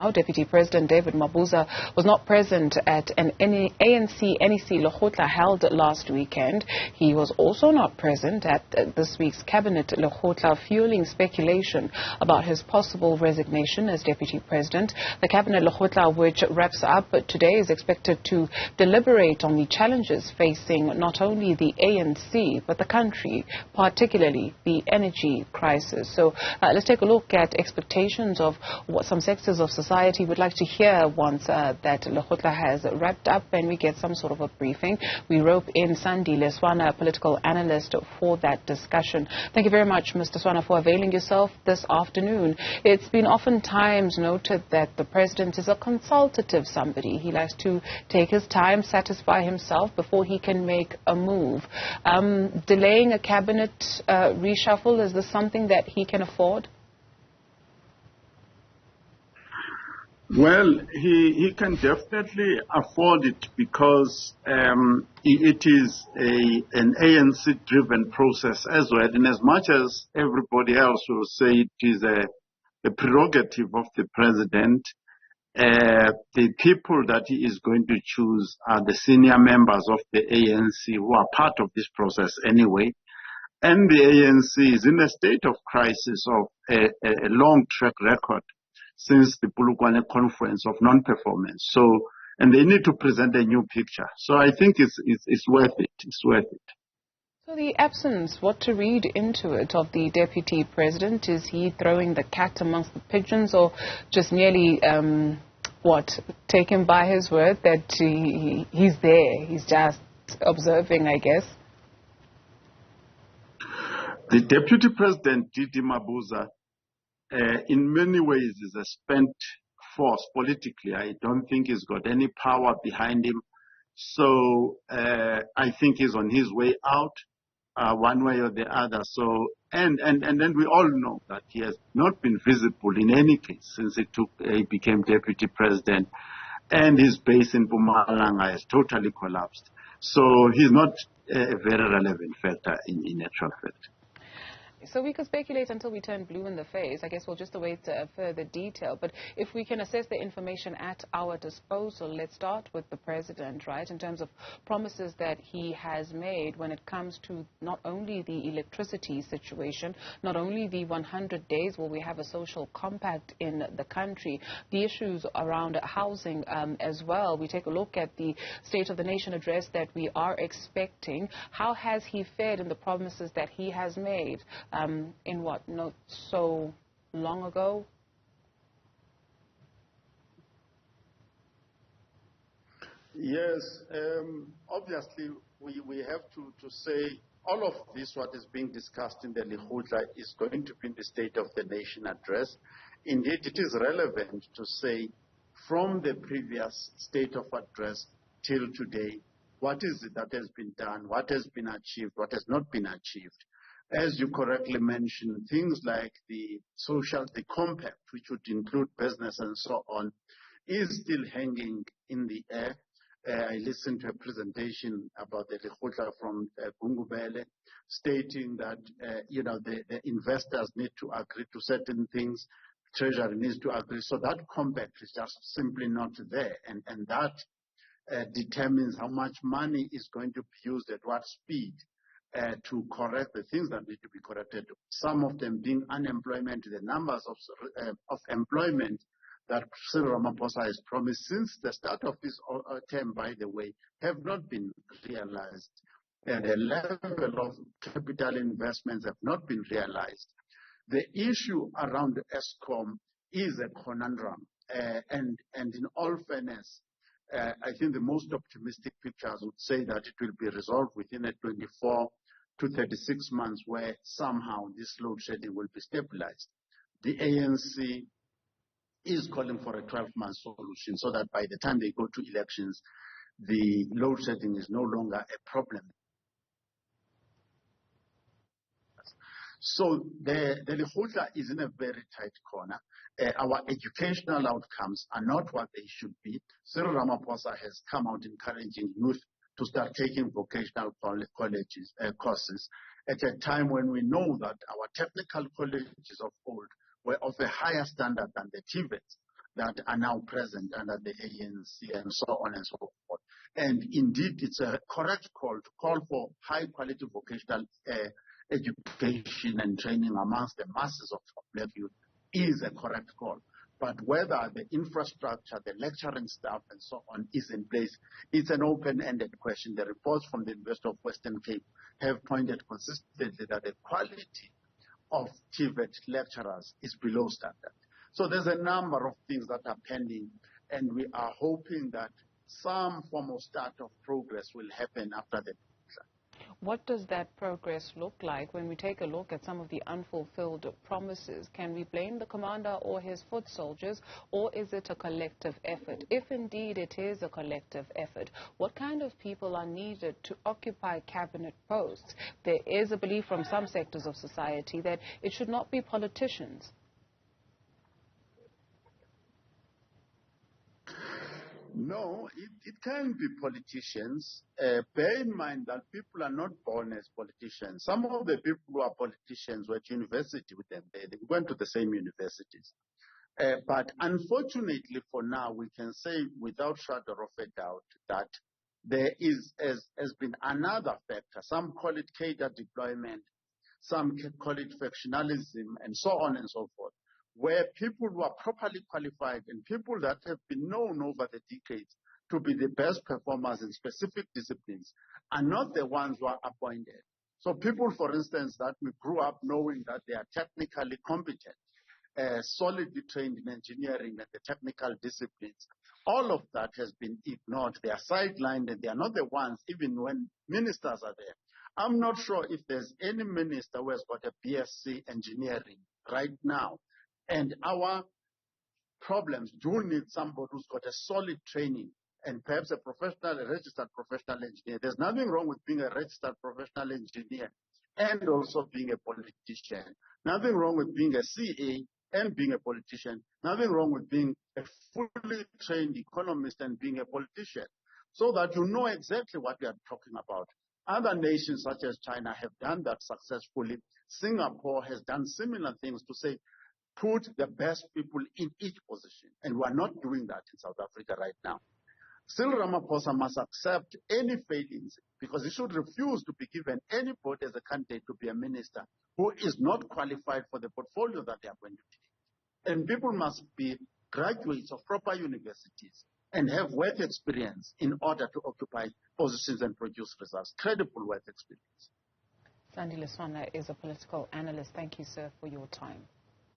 Our Deputy President David Mabuza was not present at an ANC NEC lekgotla held last weekend. He was also not present at this week's cabinet lekgotla, fueling speculation about his possible resignation as Deputy President. The cabinet lekgotla, which wraps up today, is expected to deliberate on the challenges facing not only the ANC but the country, particularly the energy crisis. So let's take a look at expectations of what some sectors of society would like to hear once that lekgotla has wrapped up and we get some sort of a briefing. We rope in Sandile Swana, a political analyst, for that discussion. Thank you very much, Mr. Swana, for availing yourself this afternoon. It's been oftentimes noted that the president is a consultative somebody. He likes to take his time, satisfy himself before he can make a move. Delaying a cabinet reshuffle, is this something that he can afford? Well, he can definitely afford it because it is an ANC-driven process as well. And as much as everybody else will say it is a prerogative of the president, the people that he is going to choose are the senior members of the ANC who are part of this process anyway. And the ANC is in a state of crisis of a long track record since the Polokwane conference of non-performance. So, and they need to present a new picture. So I think it's worth it. It's worth it. So the absence, what to read into it, of the deputy president? Is he throwing the cat amongst the pigeons, or just merely, taken by his word that he's there? He's just observing, I guess. The deputy president, David Mabuza, in many ways is a spent force politically. I don't think he's got any power behind him. So I think he's on his way out, one way or the other. So and then we all know that he has not been visible in any case since he became deputy president, and his base in Mpumalanga has totally collapsed. So he's not a very relevant factor in actual fact. So we could speculate until we turn blue in the face. I guess we'll just await further detail. But if we can assess the information at our disposal, let's start with the president, right, in terms of promises that he has made when it comes to not only the electricity situation, not only the 100 days where we have a social compact in the country, the issues around housing as well. We take a look at the State of the Nation address that we are expecting. How has he fared in the promises that he has made? In what, not so long ago? Yes, obviously we have to say all of this, what is being discussed in the lekgotla, is going to be in the State of the Nation address. Indeed, it is relevant to say from the previous State of Address till today, what is it that has been done, what has been achieved, what has not been achieved. As you correctly mentioned, things like the compact, which would include business and so on, is still hanging in the air. I listened to a presentation about the lekgotla from Gungubele, stating that the investors need to agree to certain things, Treasury needs to agree. So that compact is just simply not there, and that determines how much money is going to be used at what speed. To correct the things that need to be corrected, some of them being unemployment, the numbers of employment that Cyril Ramaphosa has promised since the start of this term, by the way, have not been realized. The level of capital investments have not been realized. The issue around Eskom is a conundrum, and in all fairness, I think the most optimistic pictures would say that it will be resolved within a 24 to 36 months, where somehow this load shedding will be stabilized. The ANC is calling for a 12-month solution so that by the time they go to elections, the load shedding is no longer a problem. So the lekgotla is in a very tight corner. Our educational outcomes are not what they should be. Cyril Ramaphosa has come out encouraging youth to start taking vocational courses at a time when we know that our technical colleges of old were of a higher standard than the TVETs. that are now present under the ANC and so on and so forth. And indeed, it's a correct call to call for high-quality vocational education and training amongst the masses of black youth is a correct call. But whether the infrastructure, the lecturing staff, and so on is in place, it's an open-ended question. The reports from the University of Western Cape have pointed consistently that the quality of TVET lecturers is below standard. So there's a number of things that are pending, and we are hoping that some form of start of progress will happen after the. What does that progress look like when we take a look at some of the unfulfilled promises? Can we blame the commander or his foot soldiers, or is it a collective effort? If indeed it is a collective effort, what kind of people are needed to occupy cabinet posts? There is a belief from some sectors of society that it should not be politicians. No, it can be politicians. Bear in mind that people are not born as politicians. Some of the people who are politicians were at university with them. They went to the same universities. But unfortunately for now, we can say without shadow of a doubt that there has been another factor. Some call it cadre deployment, some call it factionalism, and so on and so forth, where people who are properly qualified and people that have been known over the decades to be the best performers in specific disciplines are not the ones who are appointed. So people, for instance, that we grew up knowing that they are technically competent, solidly trained in engineering and the technical disciplines, all of that has been ignored. They are sidelined and they are not the ones, even when ministers are there. I'm not sure if there's any minister who has got a BSc engineering right now. And our problems do need somebody who's got a solid training and perhaps a registered professional engineer. There's nothing wrong with being a registered professional engineer and also being a politician. Nothing wrong with being a CA and being a politician. Nothing wrong with being a fully trained economist and being a politician, so that you know exactly what we are talking about. Other nations such as China have done that successfully. Singapore has done similar things to say, put the best people in each position. And we are not doing that in South Africa right now. Cyril Ramaphosa must accept any failings because he should refuse to be given anybody as a candidate to be a minister who is not qualified for the portfolio that they are going to take. And people must be graduates of proper universities and have work experience in order to occupy positions and produce results, credible work experience. Sandile Swana is a political analyst. Thank you, sir, for your time.